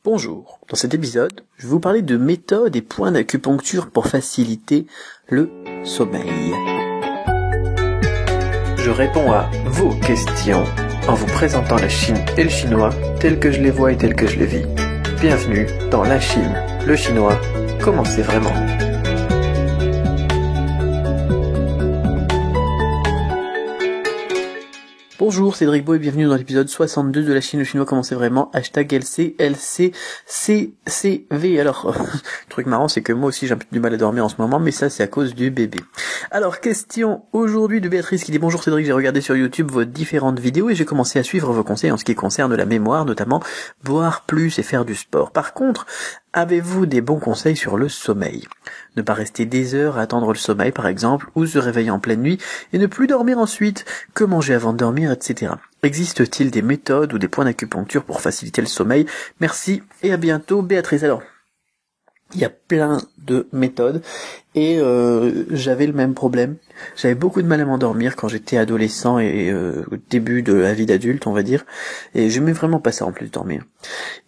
Bonjour, dans cet épisode, je vais vous parler de méthodes et points d'acupuncture pour faciliter le sommeil. Je réponds à vos questions en vous présentant la Chine et le chinois tels que je les vois et tels que je les vis. Bienvenue dans la Chine, le chinois, comment c'est vraiment. Bonjour, c'est Cédric Beau et bienvenue dans l'épisode 62 de la Chine, le chinois, comment c'est vraiment, #LCLCCCV. Alors, le truc marrant, c'est que moi aussi j'ai un peu du mal à dormir en ce moment, mais ça c'est à cause du bébé. Alors, question aujourd'hui de Béatrice qui dit: bonjour Cédric, j'ai regardé sur YouTube vos différentes vidéos et j'ai commencé à suivre vos conseils en ce qui concerne la mémoire, notamment boire plus et faire du sport. Par contre, avez-vous des bons conseils sur le sommeil? Ne pas rester des heures à attendre le sommeil par exemple, ou se réveiller en pleine nuit et ne plus dormir ensuite, que manger avant de dormir, etc. Existe-t-il des méthodes ou des points d'acupuncture pour faciliter le sommeil? Merci et à bientôt Béatrice. Alors, il y a plein de méthodes et j'avais le même problème. J'avais beaucoup de mal à m'endormir quand j'étais adolescent et au début de la vie d'adulte, on va dire. Et j'aimais vraiment pas ça en plus de dormir.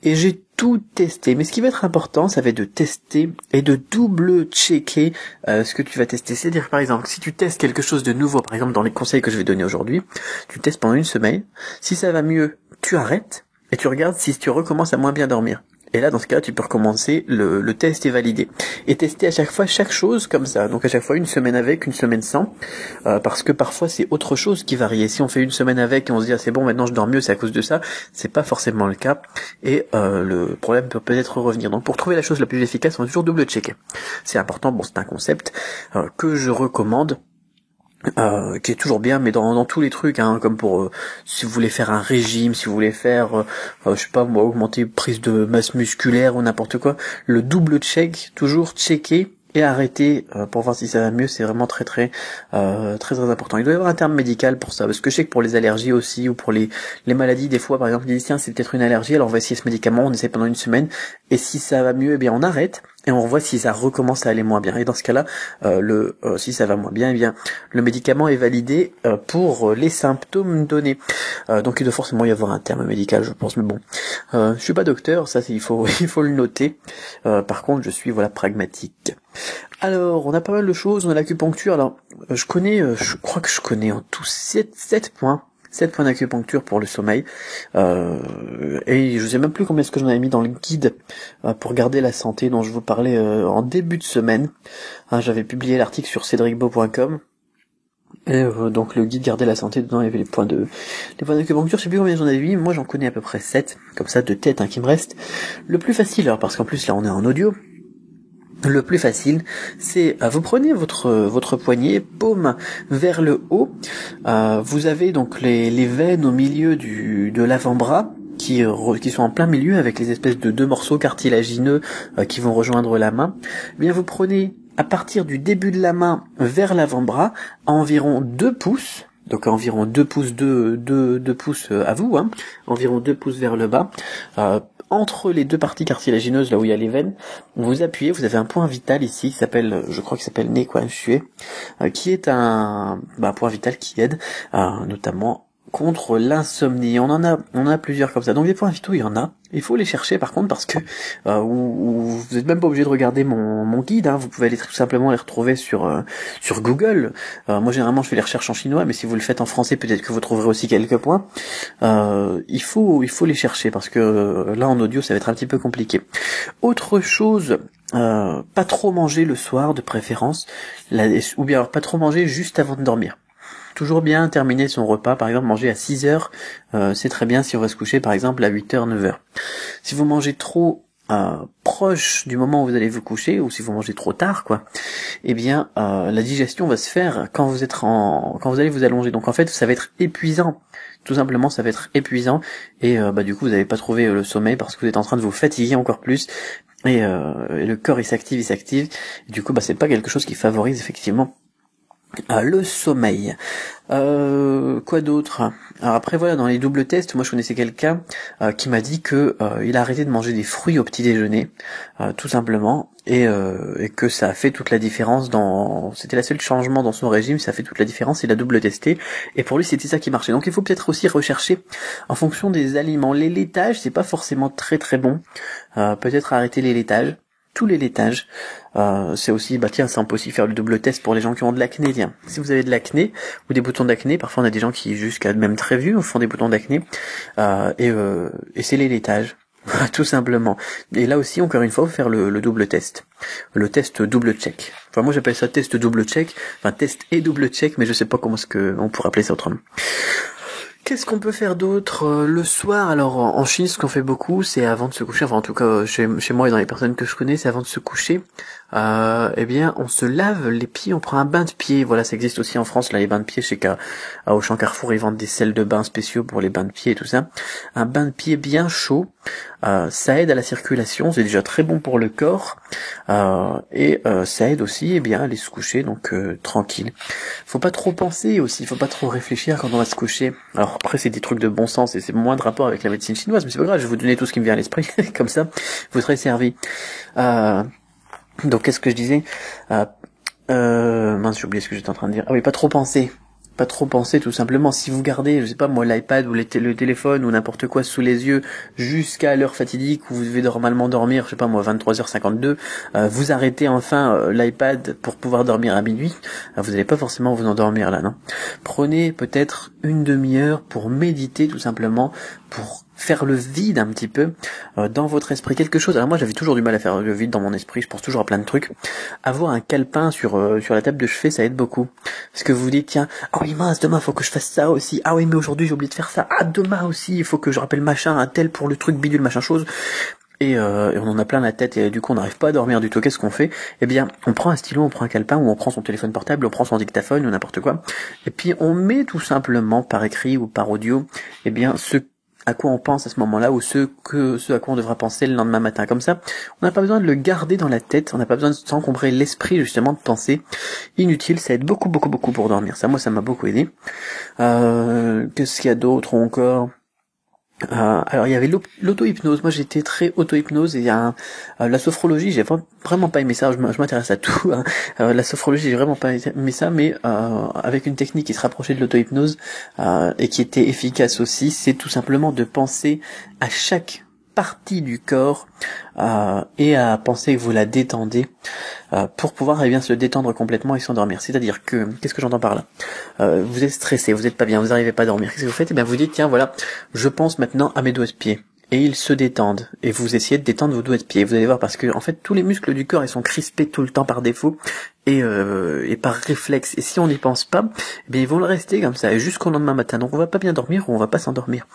Et j'ai tout testé. Mais ce qui va être important, ça va être de tester et de double-checker ce que tu vas tester. C'est-à-dire, par exemple, si tu testes quelque chose de nouveau, par exemple dans les conseils que je vais donner aujourd'hui, tu testes pendant une semaine. Si ça va mieux, tu arrêtes et tu regardes si tu recommences à moins bien dormir. Et là, dans ce cas, tu peux recommencer, le test est validé. Et tester à chaque fois chaque chose comme ça. Donc à chaque fois une semaine avec, une semaine sans. Parce que parfois c'est autre chose qui varie. Et si on fait une semaine avec et on se dit ah c'est bon maintenant je dors mieux, c'est à cause de ça, c'est pas forcément le cas. Et le problème peut peut-être revenir. Donc pour trouver la chose la plus efficace, on va toujours double-checker. C'est important, bon c'est un concept que je recommande. Qui est toujours bien, mais dans tous les trucs, hein, comme pour si vous voulez faire un régime, si vous voulez faire, je sais pas moi, augmenter prise de masse musculaire ou n'importe quoi, le double check, toujours checker et arrêter pour voir si ça va mieux, c'est vraiment très très important. Il doit y avoir un terme médical pour ça, parce que je sais que pour les allergies aussi ou pour les maladies, des fois par exemple ils disent tiens c'est peut-être une allergie, alors on va essayer ce médicament, on essaie pendant une semaine et si ça va mieux, eh bien on arrête et on voit si ça recommence à aller moins bien. Et dans ce cas-là, si ça va moins bien, eh bien le médicament est validé pour les symptômes donnés. Donc il doit forcément y avoir un terme médical, je pense, mais bon, je suis pas docteur, ça il faut le noter. Par contre, je suis pragmatique. Alors, on a pas mal de choses, on a l'acupuncture. Alors, je crois que je connais en tout 7 points. 7 points d'acupuncture pour le sommeil. Et je sais même plus combien est-ce que j'en avais mis dans le guide pour garder la santé dont je vous parlais en début de semaine. J'avais publié l'article sur cedricbeau.com. Et donc le guide garder la santé, dedans il y avait les points d'acupuncture, je sais plus combien j'en avais mis, moi j'en connais à peu près 7, comme ça de tête qui me reste. Le plus facile, alors parce qu'en plus là on est en audio, le plus facile, c'est vous prenez votre poignet, paume vers le haut, vous avez donc les veines au milieu de l'avant-bras qui sont en plein milieu avec les espèces de 2 morceaux cartilagineux qui vont rejoindre la main. Eh bien vous prenez à partir du début de la main vers l'avant-bras à environ 2 pouces. Donc environ 2 pouces, 2 pouces à vous, hein, environ 2 pouces vers le bas. Entre les 2 parties cartilagineuses, là où il y a les veines, vous appuyez, vous avez un point vital ici, je crois qu'il s'appelle Nei Quan Xue, qui est un point vital qui aide notamment contre l'insomnie. On en a plusieurs comme ça. Donc des points vitaux, il y en a. Il faut les chercher par contre parce que vous êtes même pas obligé de regarder mon guide, hein. Vous pouvez aller tout simplement les retrouver sur Google. Moi généralement je fais les recherches en chinois, mais si vous le faites en français, peut-être que vous trouverez aussi quelques points. Il faut les chercher parce que là en audio ça va être un petit peu compliqué. Autre chose, pas trop manger le soir de préférence, ou bien alors pas trop manger juste avant de dormir. Toujours bien terminer son repas, par exemple manger à 6h, c'est très bien si on va se coucher par exemple à 8h, 9h. Si vous mangez trop proche du moment où vous allez vous coucher, ou si vous mangez trop tard, eh bien la digestion va se faire quand vous allez vous allonger. Donc en fait ça va être épuisant. Tout simplement ça va être épuisant et du coup vous n'allez pas trouver le sommeil parce que vous êtes en train de vous fatiguer encore plus. Et le corps il s'active. Et du coup c'est pas quelque chose qui favorise effectivement Le sommeil. Quoi d'autre? Alors après voilà, dans les doubles tests, moi je connaissais quelqu'un qui m'a dit que il a arrêté de manger des fruits au petit déjeuner, tout simplement, et que ça a fait toute la différence c'était la seule changement dans son régime, ça a fait toute la différence, il a double testé, et pour lui c'était ça qui marchait. Donc il faut peut-être aussi rechercher en fonction des aliments. Les laitages, c'est pas forcément très très bon, peut-être arrêter les laitages. Tous les laitages, c'est aussi, tiens, ça on peut aussi faire le double test pour les gens qui ont de l'acné, tiens. Si vous avez de l'acné, ou des boutons d'acné, parfois on a des gens qui, jusqu'à même très vieux, font des boutons d'acné, et c'est les laitages. Tout simplement. Et là aussi, encore une fois, il faut faire le double test. Le test double check. Enfin, moi j'appelle ça test double check, enfin test et double check, mais je sais pas comment on pourrait appeler ça autrement. Qu'est-ce qu'on peut faire d'autre le soir? Alors en Chine, ce qu'on fait beaucoup, c'est avant de se coucher, enfin en tout cas chez moi et dans les personnes que je connais, c'est avant de se coucher, eh bien on se lave les pieds, on prend un bain de pied. Voilà, ça existe aussi en France, là, les bains de pied. Je sais qu'à Auchan Carrefour, ils vendent des sels de bain spéciaux pour les bains de pied et tout ça. Un bain de pied bien chaud, ça aide à la circulation, c'est déjà très bon pour le corps, et ça aide aussi à aller se coucher, donc tranquille. Faut pas trop penser aussi, faut pas trop réfléchir quand on va se coucher. Alors après c'est des trucs de bon sens et c'est moins de rapport avec la médecine chinoise, mais c'est pas grave, je vais vous donner tout ce qui me vient à l'esprit, comme ça vous serez servi. Donc qu'est-ce que je disais? Mince, j'ai oublié ce que j'étais en train de dire. Ah oui, pas trop penser. Pas trop penser, tout simplement. Si vous gardez, je sais pas moi, l'iPad ou le téléphone ou n'importe quoi sous les yeux jusqu'à l'heure fatidique où vous devez normalement dormir, je sais pas moi, 23h52, vous arrêtez enfin l'iPad pour pouvoir dormir à minuit, vous n'allez pas forcément vous endormir là, non? Prenez peut-être une demi-heure pour méditer, tout simplement, pour faire le vide un petit peu dans votre esprit, quelque chose. Alors moi j'avais toujours du mal à faire le vide dans mon esprit, je pense toujours à plein de trucs. Avoir un calepin sur la table de chevet, ça aide beaucoup, parce que vous vous dites tiens, ah oui mince, demain faut que je fasse ça aussi, ah oui mais aujourd'hui j'ai oublié de faire ça, ah demain aussi il faut que je rappelle machin, un tel pour le truc bidule machin chose. Et on en a plein la tête et du coup on n'arrive pas à dormir du tout. Qu'est-ce qu'on fait? Eh bien on prend un stylo, on prend un calepin, ou on prend son téléphone portable, on prend son dictaphone ou n'importe quoi, et puis on met tout simplement par écrit ou par audio ce à quoi on pense à ce moment-là, ou ce à quoi on devra penser le lendemain matin. Comme ça, on n'a pas besoin de le garder dans la tête, on n'a pas besoin de s'encombrer l'esprit justement de pensées inutiles. Ça aide beaucoup pour dormir. Ça, moi, ça m'a beaucoup aidé. Qu'est-ce qu'il y a d'autre encore? Alors il y avait l'auto-hypnose. Moi j'étais très auto-hypnose, et il y a la sophrologie, j'ai vraiment pas aimé ça. Je m'intéresse à tout, hein. La sophrologie, j'ai vraiment pas aimé ça, mais avec une technique qui se rapprochait de l'auto-hypnose et qui était efficace aussi, c'est tout simplement de penser à chaque partie du corps et à penser que vous la détendez pour pouvoir se détendre complètement et s'endormir. C'est-à-dire que, qu'est-ce que j'entends par là? Vous êtes stressé, vous êtes pas bien, vous n'arrivez pas à dormir. Qu'est-ce que vous faites? Vous dites tiens voilà, je pense maintenant à mes doigts de pied. Et ils se détendent. Et vous essayez de détendre vos doigts de pied. Vous allez voir, parce que en fait tous les muscles du corps ils sont crispés tout le temps par défaut et par réflexe. Et si on n'y pense pas, ils vont le rester comme ça jusqu'au lendemain matin. Donc on va pas bien dormir ou on va pas s'endormir.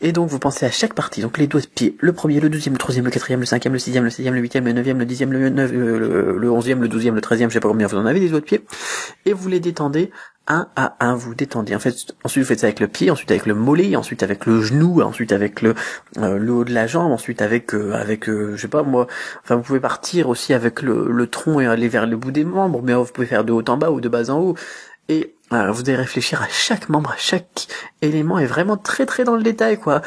Et donc vous pensez à chaque partie. Donc les doigts de pied, le premier, le deuxième, le troisième, le quatrième, le cinquième, le sixième, le septième, le huitième, le neuvième, le dixième, le onzième, le douzième, le treizième, je sais pas combien vous en avez des doigts de pied. Et vous les détendez un à un, vous détendez. En fait, ensuite vous faites ça avec le pied, ensuite avec le mollet, ensuite avec le genou, ensuite avec le haut de la jambe, ensuite avec je sais pas moi. Enfin, vous pouvez partir aussi avec le tronc et aller vers le bout des membres, mais vous pouvez faire de haut en bas ou de bas en haut. Et vous devez réfléchir à chaque membre, à chaque élément, et vraiment très très dans le détail, quoi.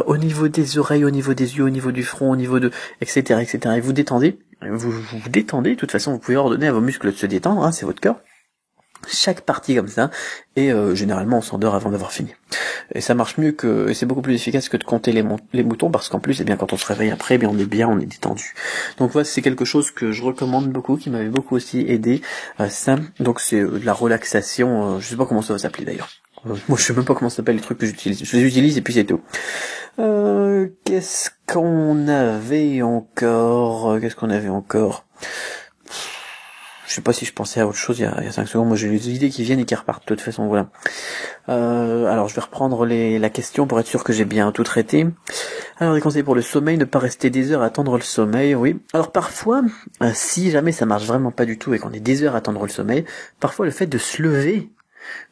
Au niveau des oreilles, au niveau des yeux, au niveau du front, au niveau de etc. Et vous détendez. Vous détendez. De toute façon, vous pouvez ordonner à vos muscles de se détendre. Hein, c'est votre corps. Chaque partie comme ça, et généralement on s'endort avant d'avoir fini. Et ça marche mieux et c'est beaucoup plus efficace que de compter les boutons, parce qu'en plus, quand on se réveille après, on est détendu. Donc voilà, c'est quelque chose que je recommande beaucoup, qui m'avait beaucoup aussi aidé. Ça, donc c'est de la relaxation, je sais pas comment ça va s'appeler d'ailleurs. Moi je sais même pas comment ça s'appelle les trucs que j'utilise. Je les utilise et puis c'est tout. Qu'est-ce qu'on avait encore? Je sais pas si je pensais à autre chose il y a 5 secondes. Moi j'ai les idées qui viennent et qui repartent de toute façon, voilà. Alors je vais reprendre la question pour être sûr que j'ai bien tout traité. Alors des conseils pour le sommeil: ne pas rester des heures à attendre le sommeil, oui. Alors parfois, si jamais ça marche vraiment pas du tout et qu'on est des heures à attendre le sommeil, parfois le fait de se lever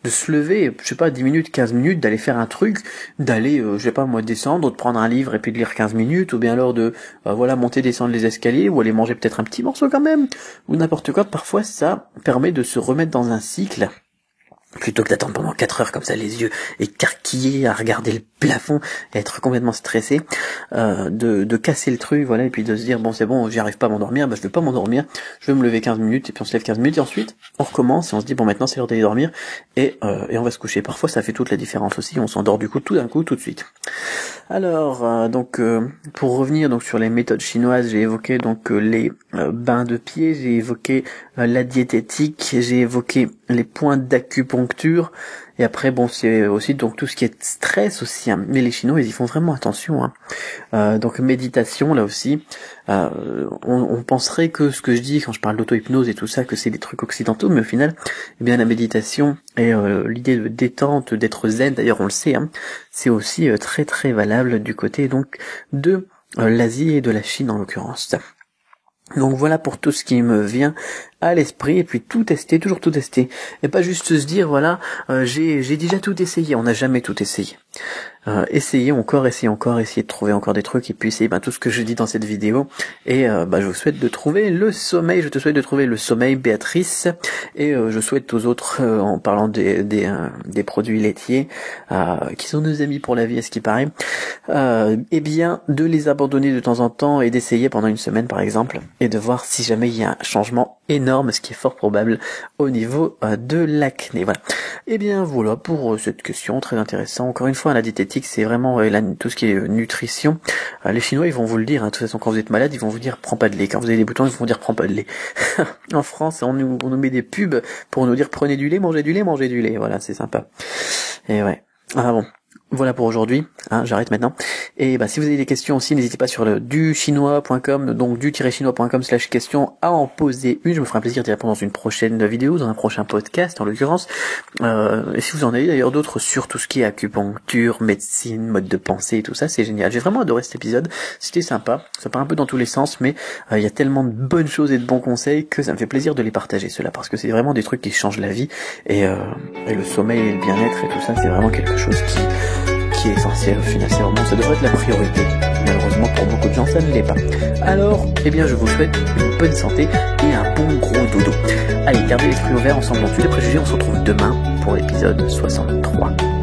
De se lever, je sais pas, 10 minutes, 15 minutes, d'aller faire un truc, d'aller, je sais pas moi, descendre, de prendre un livre et puis de lire 15 minutes, ou bien alors de, monter, descendre les escaliers, ou aller manger peut-être un petit morceau quand même, ou n'importe quoi. Parfois, ça permet de se remettre dans un cycle, plutôt que d'attendre pendant 4 heures comme ça, les yeux écarquillés, à regarder le plafond, et être complètement stressé, de casser le truc, voilà, et puis de se dire, bon, c'est bon, j'y arrive pas à m'endormir, je vais pas m'endormir, je vais me lever 15 minutes, et puis on se lève 15 minutes, et ensuite, on recommence, et on se dit, bon, maintenant c'est l'heure d'aller dormir, et on va se coucher. Parfois, ça fait toute la différence aussi, on s'endort du coup, tout d'un coup, tout de suite. Alors, pour revenir donc sur les méthodes chinoises, j'ai évoqué donc les bains de pied, j'ai évoqué la diététique, j'ai évoqué les points d'acupuncture, et après bon c'est aussi donc tout ce qui est stress aussi, hein. Mais les Chinois ils y font vraiment attention, hein. Donc méditation là aussi, on penserait que ce que je dis quand je parle d'auto-hypnose et tout ça, que c'est des trucs occidentaux, mais au final, eh bien la méditation et l'idée de détente, d'être zen, d'ailleurs on le sait, hein, c'est aussi très très valable du côté donc de l'Asie et de la Chine en l'occurrence. Donc voilà pour tout ce qui me vient à l'esprit, et puis tout tester, toujours tout tester, et pas juste se dire voilà, j'ai déjà tout essayé. On n'a jamais tout essayé. Essayez encore, essayez de trouver encore des trucs, et puis c'est tout ce que je dis dans cette vidéo, et je vous souhaite de trouver le sommeil, je te souhaite de trouver le sommeil, Béatrice, et je souhaite aux autres, en parlant des produits laitiers, qui sont nos amis pour la vie à ce qui paraît, bien de les abandonner de temps en temps, et d'essayer pendant une semaine par exemple, et de voir si jamais il y a un changement énorme, ce qui est fort probable au niveau de l'acné. Voilà. Et bien voilà pour cette question, très intéressant. Encore une fois, la diététique, c'est vraiment tout ce qui est nutrition. Les Chinois, ils vont vous le dire, hein. De toute façon, quand vous êtes malade, ils vont vous dire prends pas de lait. Quand vous avez des boutons, ils vont vous dire prends pas de lait. En France, on nous met des pubs pour nous dire prenez du lait, mangez du lait, mangez du lait. Voilà, c'est sympa. Et ouais. Ah bon. Voilà pour aujourd'hui, hein, j'arrête maintenant. Et si vous avez des questions aussi, n'hésitez pas sur le duchinois.com, donc du-chinois.com/questions à en poser une. Je me ferai un plaisir d'y répondre dans une prochaine vidéo, dans un prochain podcast en l'occurrence. Et si vous en avez d'ailleurs d'autres sur tout ce qui est acupuncture, médecine, mode de pensée et tout ça, c'est génial. J'ai vraiment adoré cet épisode, c'était sympa. Ça part un peu dans tous les sens, mais il y a tellement de bonnes choses et de bons conseils que ça me fait plaisir de les partager, ceux-là, parce que c'est vraiment des trucs qui changent la vie, et le sommeil et le bien-être et tout ça, c'est vraiment quelque chose qui est essentiel financièrement, ça devrait être la priorité. Malheureusement pour beaucoup de gens ça ne l'est pas. Alors, je vous souhaite une bonne santé et un bon gros dodo. Allez, gardez l'esprit ouvert, ensemble dans tous les préjugés, on se retrouve demain pour l'épisode 63.